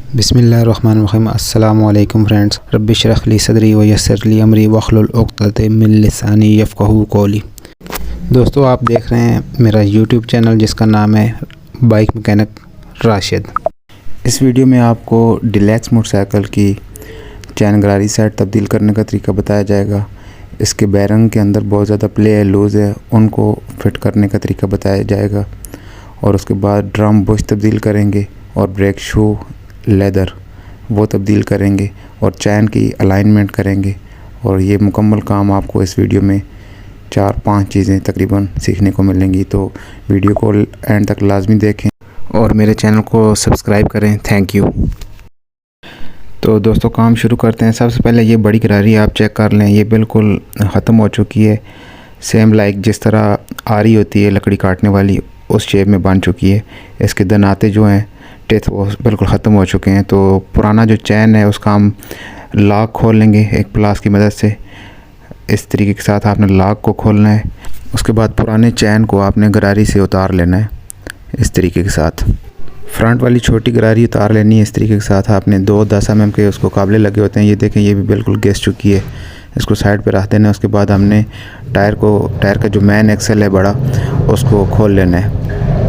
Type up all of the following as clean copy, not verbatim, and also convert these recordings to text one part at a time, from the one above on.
बिस्मिल्लाहिर्रहमानिर्रहीम। अस्सलामु अलैकुम फ्रेंड्स। रब्बि इश्रह ली सदरी व यस्सिर ली अमरी वहलुल उक़दतम मिन लिसानी यफ़क़हू क़ौली। दोस्तों, आप देख रहे हैं मेरा यूट्यूब चैनल जिसका नाम है बाइक मैकेनिक राशिद। इस वीडियो में आपको डीलक्स मोटरसाइकिल की चैन गरारी सेट तब्दील करने का तरीका बताया जाएगा। इसके बैरंग के अंदर बहुत ज़्यादा प्ले है, लूज़ है, उनको फिट करने का तरीका बताया जाएगा। और उसके बाद ड्रम बुश तब्दील करेंगे और ब्रेक शू लेदर वो तब्दील करेंगे और चैन की अलाइनमेंट करेंगे। और ये मुकम्मल काम आपको इस वीडियो में 4-5 चीज़ें तकरीबन सीखने को मिलेंगी। तो वीडियो को एंड तक लाजमी देखें और मेरे चैनल को सब्सक्राइब करें। Thank you. तो दोस्तों, काम शुरू करते हैं। सबसे पहले ये बड़ी गरारी आप चेक कर लें, ये बिल्कुल ख़त्म हो चुकी है। सेम लाइक जिस तरह आरी होती है लकड़ी काटने वाली, उस शेप में बन चुकी है। इसके दनाते जो हैं टेथ वो बिल्कुल ख़त्म हो चुके हैं। तो पुराना जो चैन है उसका हम लॉक खोल लेंगे एक प्लास की मदद से। इस तरीके के साथ आपने लॉक को खोलना है। उसके बाद पुराने चैन को आपने गरारी से उतार लेना है इस तरीके के साथ। फ्रंट वाली छोटी गरारी उतार लेनी है इस तरीके के साथ। आपने 2 10 mm के उसको काबले लगे होते हैं। ये देखें, ये भी बिल्कुल घिस चुकी है। इसको साइड पे रख देना है। उसके बाद हमने टायर का जो मेन एक्सल है बड़ा, उसको खोल लेना है।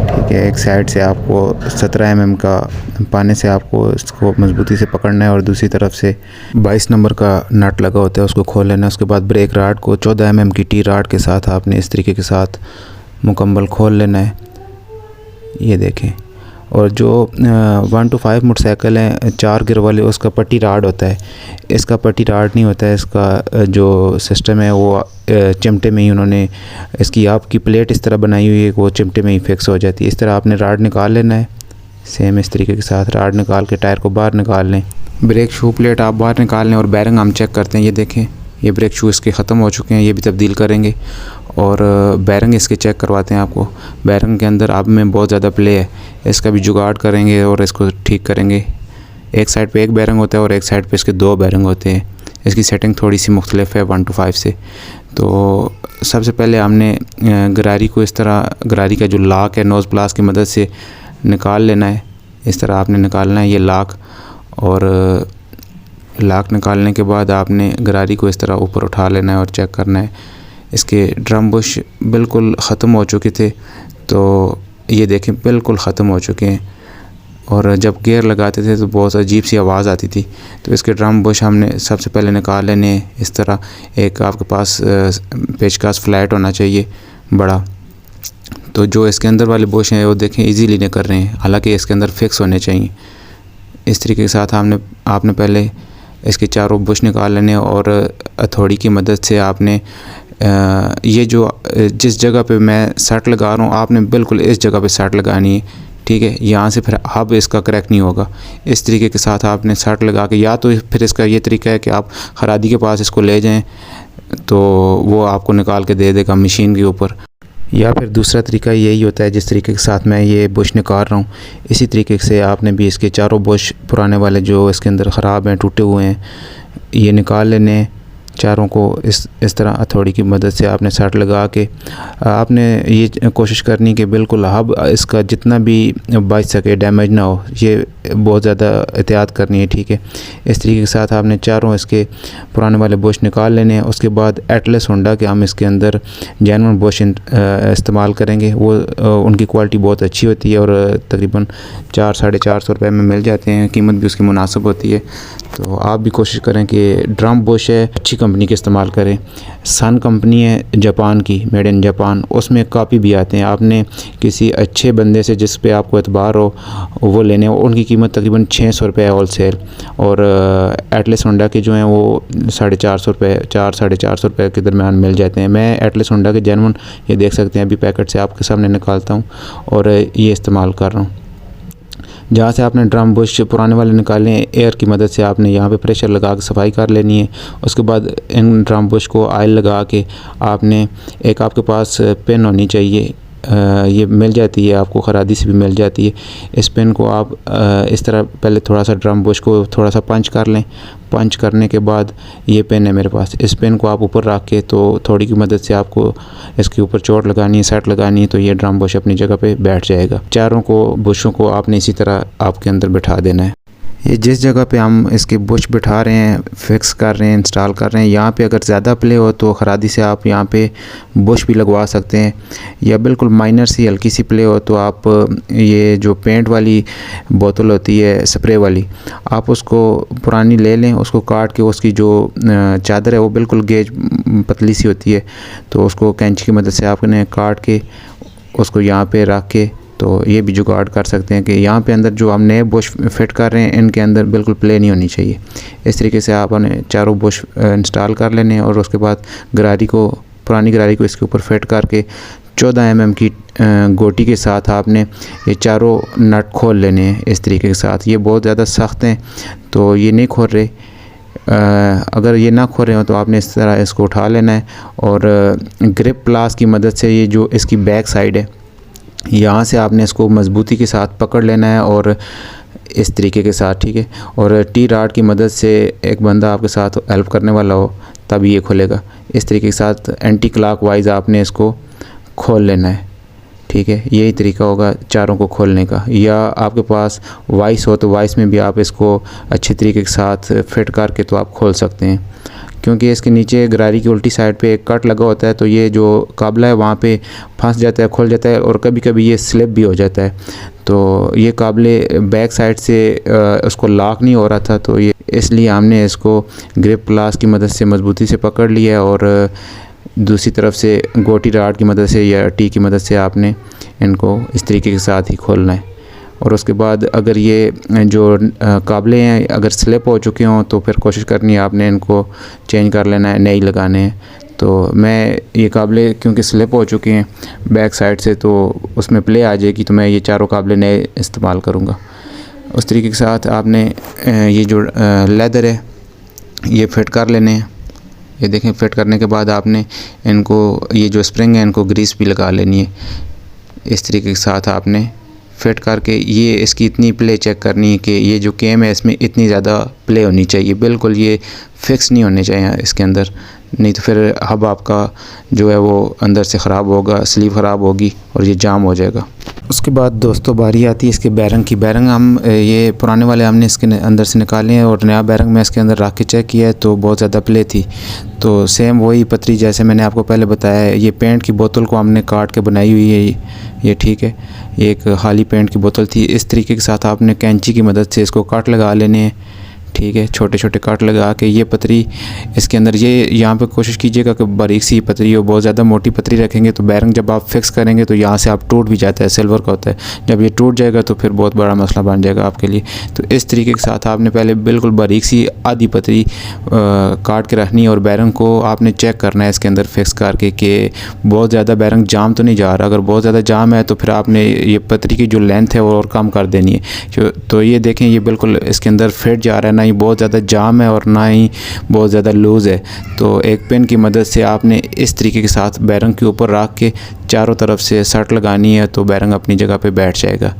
ठीक है, एक साइड से आपको 17 mm का पाने से आपको इसको मजबूती से पकड़ना है और दूसरी तरफ से 22 नंबर का नट लगा होता है, उसको खोल लेना है। उसके बाद ब्रेक राड को 14 mm की टी राड के साथ आपने इस तरीके के साथ मुकम्मल खोल लेना है। ये देखें। और जो 1 to 5 मोटरसाइकिल हैं 4 गियर वाले, उसका पट्टी राड होता है। इसका पट्टी राड नहीं होता है। इसका जो सिस्टम है वो चिमटे में ही उन्होंने इसकी आपकी प्लेट इस तरह बनाई हुई है कि वो चिमटे में ही फिक्स हो जाती है। इस तरह आपने राड निकाल लेना है। सेम इस तरीके के साथ राड निकाल के टायर को बाहर निकाल लें। ब्रेक शू प्लेट आप बाहर निकाल लें और बैरंग हम चेक करते हैं। ये देखें, ये ब्रेक शू इसके ख़त्म हो चुके हैं, ये भी तब्दील करेंगे। और बैरंग इसके चेक करवाते हैं आपको। बैरंग के अंदर अब में बहुत ज़्यादा प्ले है, इसका भी जुगाड़ करेंगे और इसको ठीक करेंगे। एक साइड पे एक बैरंग होता है और एक साइड पे इसके 2 बैरंग होते हैं। इसकी सेटिंग थोड़ी सी मुख्तलिफ है 1 to 5 से। तो सबसे पहले हमने गरारी को इस तरह, गरारी का जो लॉक है नोज़ प्लास की मदद से निकाल लेना है। इस तरह आपने निकालना है ये लॉक। और लॉक निकालने के बाद आपने गरारी को इस तरह ऊपर उठा लेना है और चेक करना है। इसके ड्रम बुश बिल्कुल ख़त्म हो चुके थे, तो ये देखें बिल्कुल ख़त्म हो चुके हैं। और जब गियर लगाते थे तो बहुत अजीब सी आवाज़ आती थी। तो इसके ड्रम बुश हमने सबसे पहले निकाल लेने इस तरह। एक आपके पास पेचकस फ्लैट होना चाहिए बड़ा। तो जो इसके अंदर वाले बुश हैं वो देखें इजीली निकल रहे हैं, हालांकि इसके अंदर फिक्स होने चाहिए। इस तरीके के साथ आपने पहले इसके चारों बुश निकाल लेने और हथौड़ी की मदद से आपने ये जो जिस जगह पे मैं सेट लगा रहा हूँ, आपने बिल्कुल इस जगह पे सेट लगानी है। ठीक है, यहाँ से फिर अब इसका क्रैक नहीं होगा। इस तरीके के साथ आपने सेट लगा के, या तो फिर इसका ये तरीका है कि आप खरादी के पास इसको ले जाएं तो वो आपको निकाल के दे देगा मशीन के ऊपर, या फिर दूसरा तरीका यही होता है जिस तरीके के साथ मैं ये बुश निकाल रहा हूँ। इसी तरीके से आपने भी इसके चारों बुश पुराने वाले जो इसके अंदर ख़राब हैं, टूटे हुए हैं, ये निकाल लेने चारों को। इस तरह हथौड़ी की मदद से आपने सेट लगा के आपने ये कोशिश करनी कि बिल्कुल हब इसका जितना भी बच सके, डैमेज ना हो, ये बहुत ज़्यादा एहतियात करनी है। ठीक है, इस तरीके के साथ आपने चारों इसके पुराने वाले बुश निकाल लेने हैं। उसके बाद एटलस होंडा के हम इसके अंदर जेन्युइन बुश इस्तेमाल करेंगे। वो उनकी क्वालिटी बहुत अच्छी होती है और तकरीबन 400-450 रुपये में मिल जाते हैं। कीमत भी उसकी मुनासिब होती है। तो आप भी कोशिश करें कि ड्रम बुश है अच्छी कंपनी के इस्तेमाल करें। सन कंपनी है जापान की, मेड इन जापान, उसमें काफ़ी भी आते हैं। आपने किसी अच्छे बंदे से जिस पे आपको एतबार हो वो लेने, उनकी कीमत तकरीबन 600 रुपये होल सेल। और एटलस होंडा के जो हैं वो 450 रुपये, 400-450 रुपये के दरमियान मिल जाते हैं। मैं एटलस होंडा के जेन्युइन, ये देख सकते हैं अभी पैकेट से आपके सामने निकालता हूँ और ये इस्तेमाल कर रहा हूँ। जहाँ से आपने ड्रम बुश पुराने वाले निकाले, एयर की मदद से आपने यहाँ पे प्रेशर लगा के सफाई कर लेनी है। उसके बाद इन ड्रम बुश को ऑयल लगा के आपने, एक आपके पास पेन होनी चाहिए, ये मिल जाती है आपको, खरादी से भी मिल जाती है। इस पेन को आप इस तरह पहले थोड़ा सा ड्रम बुश को थोड़ा सा पंच कर लें। पंच करने के बाद ये पेन है मेरे पास, इस पेन को आप ऊपर रख के तो थोड़ी की मदद से आपको इसके ऊपर चोट लगानी है, सेट लगानी है, तो ये ड्रम बुश अपनी जगह पे बैठ जाएगा। चारों को बुशों को आपने इसी तरह आपके अंदर बिठा देना है। ये जिस जगह पे हम इसके बुश बिठा रहे हैं, फिक्स कर रहे हैं, इंस्टॉल कर रहे हैं, यहाँ पे अगर ज़्यादा प्ले हो तो खरादी से आप यहाँ पे बुश भी लगवा सकते हैं, या बिल्कुल माइनर सी हल्की सी प्ले हो तो आप ये जो पेंट वाली बोतल होती है स्प्रे वाली, आप उसको पुरानी ले लें, उसको काट के उसकी जो चादर है वो बिल्कुल गेज पतली सी होती है, तो उसको कैंची की मदद से आपने काट के उसको यहाँ पे रख के तो ये भी जुगाड़ कर सकते हैं कि यहाँ पे अंदर जो हम नए बुश फिट कर रहे हैं इनके अंदर बिल्कुल प्ले नहीं होनी चाहिए। इस तरीके से आपने चारों बुश इंस्टॉल कर लेने हैं और उसके बाद गरारी को, पुरानी गरारी को इसके ऊपर फिट करके 14 mm की गोटी के साथ आपने ये चारों नट खोल लेने हैं इस तरीके के साथ। ये बहुत ज़्यादा सख्त हैं तो ये नहीं खोल रहे, अगर ये ना खोल रहे हो तो आपने इस तरह इसको उठा लेना है और ग्रिप प्लास की मदद से ये जो इसकी बैक साइड है यहाँ से आपने इसको मजबूती के साथ पकड़ लेना है और इस तरीके के साथ, ठीक है। और टी राड की मदद से एक बंदा आपके साथ हेल्प करने वाला हो तब ये खुलेगा। इस तरीके के साथ एंटी क्लॉकवाइज आपने इसको खोल लेना है, ठीक है। यही तरीका होगा चारों को खोलने का। या आपके पास वाइस हो तो वाइस में भी आप इसको अच्छे तरीके के साथ फिट करके तो आप खोल सकते हैं, क्योंकि इसके नीचे गरारी की उल्टी साइड पे एक कट लगा होता है तो ये जो काबला है वहाँ पे फंस जाता है, खुल जाता है और कभी कभी ये स्लिप भी हो जाता है। तो ये काबले बैक साइड से उसको लॉक नहीं हो रहा था, तो ये इसलिए हमने इसको ग्रिप ग्लास की मदद से मजबूती से पकड़ लिया है और दूसरी तरफ से गोटी राड की मदद से या टी की मदद से आपने इनको इस तरीके के साथ ही खोलना है। और उसके बाद अगर ये जो काबले हैं अगर स्लिप हो चुके हों तो फिर कोशिश करनी है आपने इनको चेंज कर लेना है, नई लगाने हैं। तो मैं ये काबले क्योंकि स्लिप हो चुके हैं बैक साइड से तो उसमें प्ले आ जाएगी, तो मैं ये चारों काबले नए इस्तेमाल करूँगा। उस तरीके के साथ आपने ये जो लेदर है ये फिट कर लेने हैं। ये देखें, फिट करने के बाद आपने इनको ये जो स्प्रिंग है इनको ग्रीस भी लगा लेनी है। इस तरीके के साथ आपने फिट करके ये इसकी इतनी प्ले चेक करनी है कि ये जो केम है इसमें इतनी ज़्यादा प्ले होनी चाहिए, बिल्कुल ये फिक्स नहीं होने चाहिए इसके अंदर, नहीं तो फिर हब आपका जो है वो अंदर से ख़राब होगा, स्लीव ख़राब होगी और ये जाम हो जाएगा। उसके बाद दोस्तों बारी आती है इसके बैरंग की। बैरंग हम ये पुराने वाले हमने इसके अंदर से निकाले हैं और नया बैरंग मैं इसके अंदर रख के चेक किया है तो बहुत ज़्यादा प्ले थी। तो सेम वही पतरी जैसे मैंने आपको पहले बताया है, ये पेंट की बोतल को हमने काट के बनाई हुई है ये ठीक है। ये एक खाली पेंट की बोतल थी। इस तरीके के साथ आपने कैंची की मदद से इसको कट लगा लेने हैं, ठीक है। छोटे छोटे कट लगा के ये पतरी इसके अंदर, ये यहाँ पे कोशिश कीजिएगा कि बारीक सी पतरी हो, बहुत ज़्यादा मोटी पतरी रखेंगे तो बैरंग जब आप फिक्स करेंगे तो यहाँ से आप टूट भी जाता है, सिल्वर का होता है, जब ये टूट जाएगा तो फिर बहुत बड़ा मसला बन जाएगा आपके लिए। तो इस तरीके के साथ आपने पहले बिल्कुल बारीक सी आधी पतरी काट के रखनी है और बैरंग को आपने चेक करना है इसके अंदर फिक्स करके कि बहुत ज़्यादा बैरंग जाम तो नहीं जा रहा। अगर बहुत ज़्यादा जाम है तो फिर आपने ये पतरी की जो लेंथ है वो और कम कर देनी है। तो ये देखें, ये बिल्कुल इसके अंदर फिट जा रहा है, ना ही बहुत ज़्यादा जाम है और ना ही बहुत ज़्यादा लूज़ है। तो एक पेन की मदद से आपने इस तरीके के साथ बैरंग के ऊपर रख के चारों तरफ से सट लगानी है तो बैरंग अपनी जगह पे बैठ जाएगा।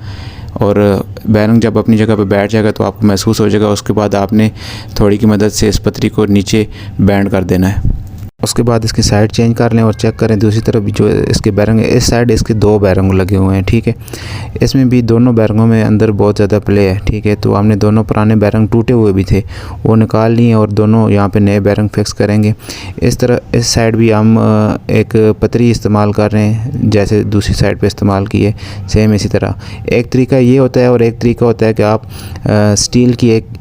और बैरंग जब अपनी जगह पे बैठ जाएगा तो आपको महसूस हो जाएगा। उसके बाद आपने थोड़ी की मदद से इस पतरी को नीचे बैंड कर देना है। उसके बाद इसकी साइड चेंज कर लें और चेक करें दूसरी तरफ भी जो इसके बैरंग है, इस साइड इसके 2 बैरंग लगे हुए हैं, ठीक है। इसमें भी दोनों बैरंगों में अंदर बहुत ज़्यादा प्ले है, ठीक है। तो हमने दोनों पुराने बैरंग टूटे हुए भी थे वो निकाल लिए और दोनों यहाँ पे नए बैरंग फिक्स करेंगे। इस तरह इस साइड भी हम एक पतरी इस्तेमाल कर रहे हैं जैसे दूसरी साइड पर इस्तेमाल की है, सेम इसी तरह। एक तरीका ये होता है और एक तरीका होता है कि आप स्टील की एक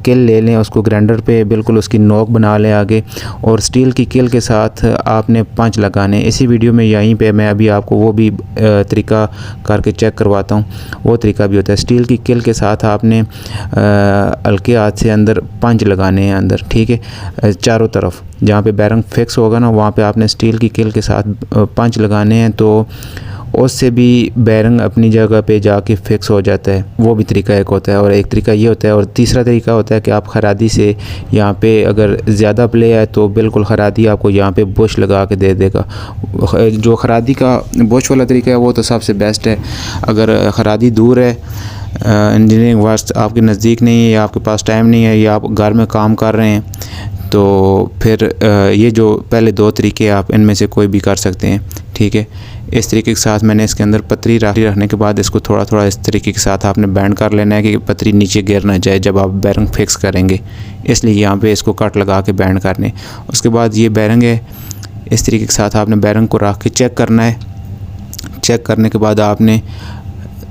किल ले लें, उसको ग्राइंडर पे बिल्कुल उसकी नोक बना लें आगे, और स्टील की किल के साथ आपने पंच लगाने। इसी वीडियो में यहीं पे मैं अभी आपको वो भी तरीका करके चेक करवाता हूँ। वो तरीका भी होता है, स्टील की किल के साथ आपने हल्के हाथ से अंदर पंच लगाने हैं अंदर, ठीक है। चारों तरफ जहाँ पे बैरंग फिक्स होगा ना वहाँ पे आपने स्टील की किल के साथ पंच लगाने हैं, तो उससे भी बैरंग अपनी जगह पे जाके फिक्स हो जाता है। वो भी तरीका एक होता है और एक तरीका ये होता है। और तीसरा तरीका होता है कि आप खरादी से यहाँ पे अगर ज़्यादा प्ले है तो बिल्कुल खरादी आपको यहाँ पे बुश लगा के दे देगा। जो खरादी का बुश वाला तरीका है वो तो सबसे बेस्ट है। अगर खरादी दूर है, इंजीनियरिंग वर्क आपके नज़दीक नहीं है या आपके पास टाइम नहीं है या आप घर में काम कर रहे हैं, तो फिर ये जो पहले 2 तरीके आप इनमें से कोई भी कर सकते हैं, ठीक है। इस तरीके के साथ मैंने इसके अंदर पतरी रखने के बाद इसको थोड़ा थोड़ा इस तरीके के साथ आपने बैंड कर लेना है कि पतरी नीचे गिर ना जाए जब आप बैरिंग फिक्स करेंगे, इसलिए यहाँ पे इसको कट लगा के बैंड करने। उसके बाद ये बैरिंग है, इस तरीके के साथ आपने बैरिंग को रख के चेक करना है। चेक करने के बाद आपने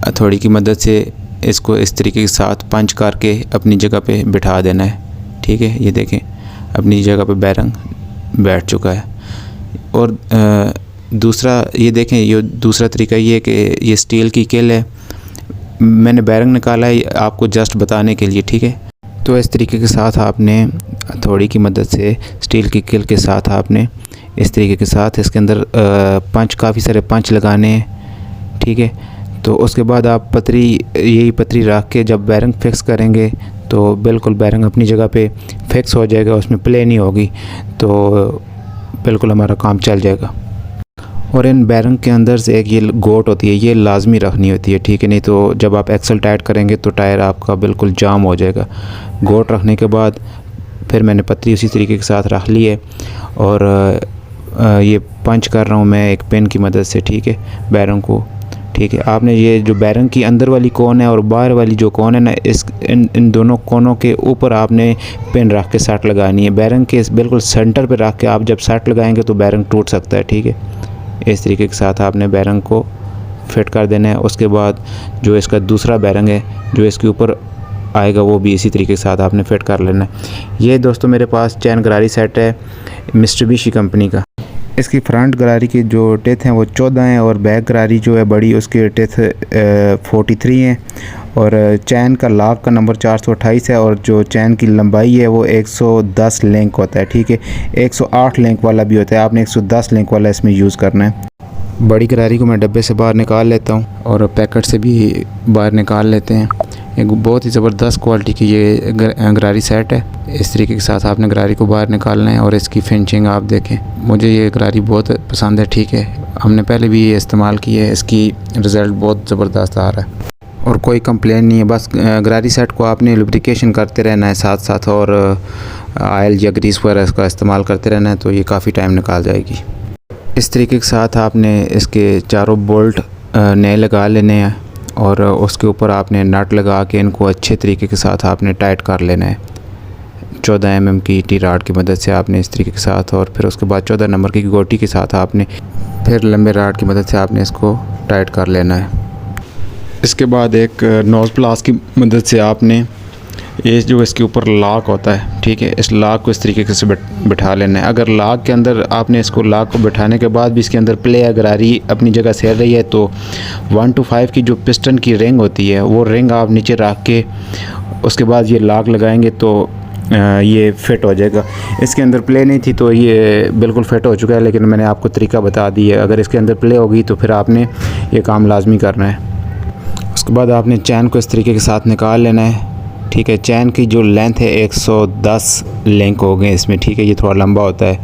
हथौड़ी की मदद से इसको इस तरीके के साथ पंच करके अपनी जगह पे बिठा देना है। ठीक है, ये देखें अपनी जगह पे बैरिंग बैठ चुका है। और दूसरा ये देखें, ये दूसरा तरीका ये है कि ये स्टील की किल है, मैंने बैरिंग निकाला है आपको जस्ट बताने के लिए। ठीक है, तो इस तरीके के साथ आपने हथौड़ी की मदद से स्टील की किल के साथ आपने इस तरीके के साथ इसके अंदर पंच, काफ़ी सारे पंच लगाने हैं। ठीक है, तो उसके बाद आप यही पतरी रख के जब बैरिंग फिक्स करेंगे तो बिल्कुल बैरिंग अपनी जगह पे फिक्स हो जाएगा, उसमें प्ले नहीं होगी, तो बिल्कुल हमारा काम चल जाएगा। और इन बैरिंग के अंदर से एक ये गोट होती है, ये लाजमी रखनी होती है। ठीक है, नहीं तो जब आप एक्सल टाइट करेंगे तो टायर आपका बिल्कुल जाम हो जाएगा। गोट रखने के बाद फिर मैंने पतरी उसी तरीके के साथ रख ली है और ये पंच कर रहा हूँ मैं एक पेन की मदद से। ठीक है, बैरिंग को। ठीक है, आपने ये जो बैरिंग की अंदर वाली कोन है और बाहर वाली जो कोन है ना, इन दोनों कोनों के ऊपर आपने पेन रख के सट लगानी है। बैरिंग के बिल्कुल सेंटर पे रख के आप जब सट लगाएंगे तो बैरिंग टूट सकता है। ठीक है, इस तरीके के साथ आपने बैरिंग को फिट कर देना है। उसके बाद जो इसका दूसरा बैरिंग है जो इसके ऊपर आएगा वो भी इसी तरीके के साथ आपने फिट कर लेना है। ये दोस्तों मेरे पास चैन गरारी सेट है मित्सुबिशी कंपनी का। इसकी फ्रंट गरारी की जो टेथ हैं वो 14 हैं और बैक गरारी जो है बड़ी उसकी टेथ 43 हैं और चैन का लॉक का नंबर 428 है और जो चैन की लंबाई है वो 110 लिंक होता है। ठीक है, 108 लिंक वाला भी होता है, आपने 110 लिंक वाला इसमें यूज़ करना है। बड़ी गरारी को मैं डब्बे से बाहर निकाल लेता हूँ और पैकेट से भी बाहर निकाल लेते हैं। एक बहुत ही ज़बरदस्त क्वालिटी की ये गरारी सेट है। इस तरीके के साथ आपने गरारी को बाहर निकालना है और इसकी फिनिशिंग आप देखें, मुझे ये गरारी बहुत पसंद है। ठीक है, हमने पहले भी ये इस्तेमाल की है, इसकी रिज़ल्ट बहुत ज़बरदस्त आ रहा है और कोई कंप्लेन नहीं है। बस गरारी सेट को आपने लुब्रिकेशन करते रहना है साथ साथ और ऑयल या ग्रीस वगैरह इसका इस्तेमाल करते रहना है, तो ये काफ़ी टाइम निकाल जाएगी। इस तरीके के साथ आपने इसके चारों बोल्ट नए लगा लेने हैं और उसके ऊपर आपने नट लगा के इनको अच्छे तरीके के साथ आपने टाइट कर लेना है। 14 mm की टी राड की मदद से आपने इस तरीके के साथ और फिर उसके बाद 14 नंबर की गोटी के साथ आपने फिर लंबे राड की मदद से आपने इसको टाइट कर लेना है। इसके बाद एक नोज़ प्लास की मदद से आपने ये जो इसके ऊपर लॉक होता है, ठीक है, इस लॉक को इस तरीके से बिठा लेना है। अगर लॉक के अंदर आपने इसको लॉक को बिठाने के बाद भी इसके अंदर प्ले या गरारी अपनी जगह से रही है तो 1 to 5 की जो पिस्टन की रिंग होती है वो रिंग आप नीचे रख के उसके बाद ये लॉक लगाएंगे तो ये फ़िट हो जाएगा। इसके अंदर प्ले नहीं थी तो ये बिल्कुल फ़िट हो चुका है, लेकिन मैंने आपको तरीका बता दी है। अगर इसके अंदर प्ले होगी तो फिर आपने ये काम लाजमी करना है। उसके बाद आपने चैन को इस तरीके के साथ निकाल लेना है। ठीक है, चैन की जो लेंथ है 110 लिंक हो गए इसमें। ठीक है, ये थोड़ा लंबा होता है।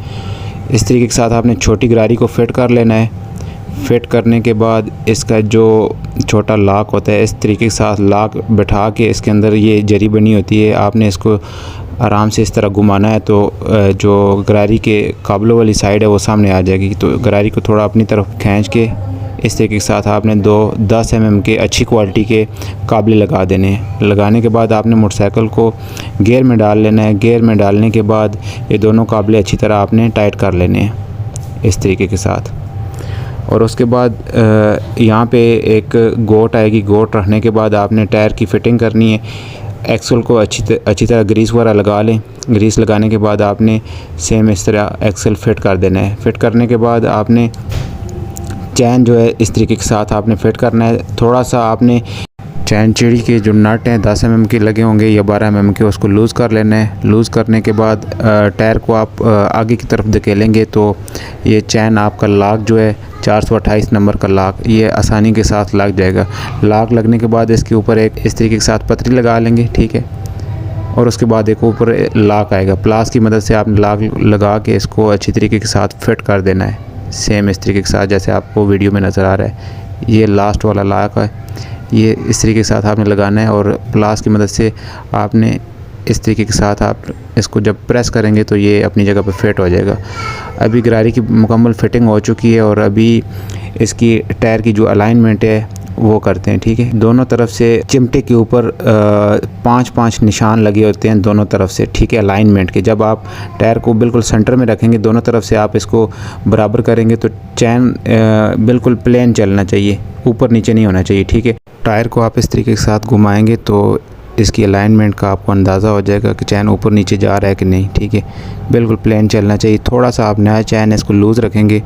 इस तरीके के साथ आपने छोटी गरारी को फिट कर लेना है। फिट करने के बाद इसका जो छोटा लॉक होता है इस तरीके के साथ लॉक बिठा के इसके अंदर ये जरी बनी होती है, आपने इसको आराम से इस तरह घुमाना है तो जो गरारी के काबलों वाली साइड है वो सामने आ जाएगी। तो गरारी को थोड़ा अपनी तरफ खींच के इस तरीके के साथ आपने 10 mm के अच्छी क्वालिटी के काबले लगा देने हैं। लगाने के बाद आपने मोटरसाइकिल को गियर में डाल लेना है। गियर में डालने के बाद ये दोनों काबले अच्छी तरह आपने टाइट कर लेने हैं इस तरीके के साथ। और उसके बाद यहाँ पे एक गोट आएगी। गोट रखने के बाद आपने टायर की फ़िटिंग करनी है। एक्सल को अच्छी तरह ग्रीस वगैरह लगा लें। ग्रीस लगाने के बाद आपने सेम इस तरह एक्सल फिट कर देना है। फिट करने के बाद आपने चैन जो है इस तरीके के साथ आपने फिट करना है। थोड़ा सा आपने चैन चिड़ी के जो नट हैं 10 mm के लगे होंगे या 12 mm के, उसको लूज़ कर लेना है। लूज़ करने के बाद टायर को आप आगे की तरफ धकेलेंगे तो ये चैन आपका लॉक जो है 428 नंबर का लॉक ये आसानी के साथ लग जाएगा। लॉक लगने के बाद इसके ऊपर एक इस तरीके के साथ पतरी लगा लेंगे। ठीक है, और उसके बाद एक ऊपर लॉक आएगा। प्लास की मदद से आपने लॉक लगा के इसको अच्छी तरीके के साथ फिट कर देना है सेम इस तरीके के साथ जैसे आपको वीडियो में नज़र आ रहा है। ये लास्ट वाला लॉक है, ये इस तरीके के साथ आपने लगाना है और प्लास की मदद से आपने इस तरीके के साथ आप इसको जब प्रेस करेंगे तो ये अपनी जगह पर फिट हो जाएगा। अभी गरारी की मुकम्मल फिटिंग हो चुकी है और अभी इसकी टायर की जो अलाइनमेंट है वो करते हैं। ठीक है, दोनों तरफ से चिमटे के ऊपर 5-5 निशान लगे होते हैं दोनों तरफ से। ठीक है, अलाइनमेंट के। जब आप टायर को बिल्कुल सेंटर में रखेंगे, दोनों तरफ से आप इसको बराबर करेंगे तो चैन बिल्कुल प्लेन चलना चाहिए, ऊपर नीचे नहीं होना चाहिए। ठीक है, टायर को आप इस तरीके के साथ घुमाएंगे तो इसकी अलाइनमेंट का आपको अंदाज़ा हो जाएगा कि चैन ऊपर नीचे जा रहा है कि नहीं। ठीक है, बिल्कुल प्लेन चलना चाहिए। थोड़ा सा आप नया चैन इसको लूज़ रखेंगे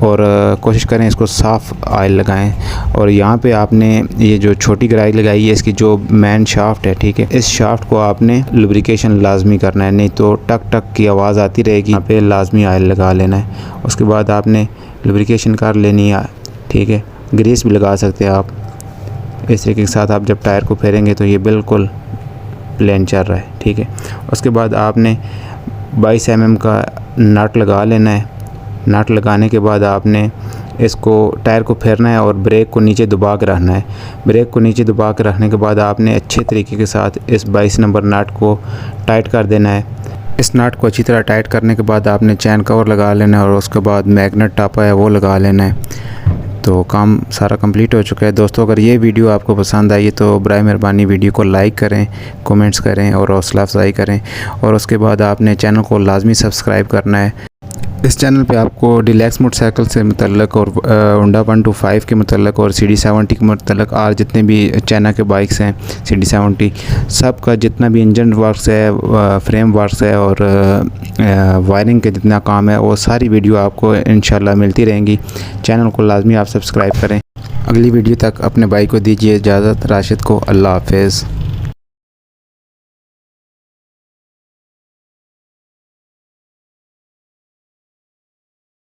और कोशिश करें इसको साफ़ ऑयल लगाएं। और यहाँ पे आपने ये जो छोटी गराई लगाई है, इसकी जो मेन शाफ्ट है, ठीक है, इस शाफ्ट को आपने लुब्रिकेशन लाजमी करना है, नहीं तो टक टक की आवाज़ आती रहेगी। यहाँ पे लाजमी ऑयल लगा लेना है। उसके बाद आपने लुब्रिकेशन कर लेनी है। ठीक है, ग्रीस भी लगा सकते हैं आप। इस तरीके के साथ आप जब टायर को फेरेंगे तो ये बिल्कुल प्लेन चल रहा है। ठीक है, उसके बाद आपने 22 mm का नट लगा लेना है। नट लगाने के बाद आपने इसको टायर को फेरना है और ब्रेक को नीचे दबा के रखना है। ब्रेक को नीचे दबा के रखने के बाद आपने अच्छे तरीके के साथ इस 22 नंबर नट को टाइट कर देना है। इस नट को अच्छी तरह टाइट करने के बाद आपने चैन कवर लगा लेना है और उसके बाद मैग्नेट टापा है वो लगा लेना है। तो काम सारा कंप्लीट हो चुका है। दोस्तों, अगर ये वीडियो आपको पसंद आई तो बराए मेहरबानी वीडियो को लाइक करें, कमेंट्स करें और हौसला अफजाई करें। और उसके बाद आपने चैनल को लाजमी सब्सक्राइब करना है। इस चैनल पे आपको डीलक्स मोटरसाइकिल से मुतल्लक और होंडा 125 के मुतल्लक और CD70 के मुतल्लक और जितने भी चाइना के बाइक्स हैं CD70 सब का जितना भी इंजन वर्क्स है, फ्रेम वर्क्स है और वायरिंग के जितना काम है वो सारी वीडियो आपको इंशाल्लाह मिलती रहेंगी। चैनल को लाजमी आप सब्सक्राइब करें। अगली वीडियो तक अपने भाई को दीजिए इजाज़त। राशिद को अल्लाह हाफ़िज़।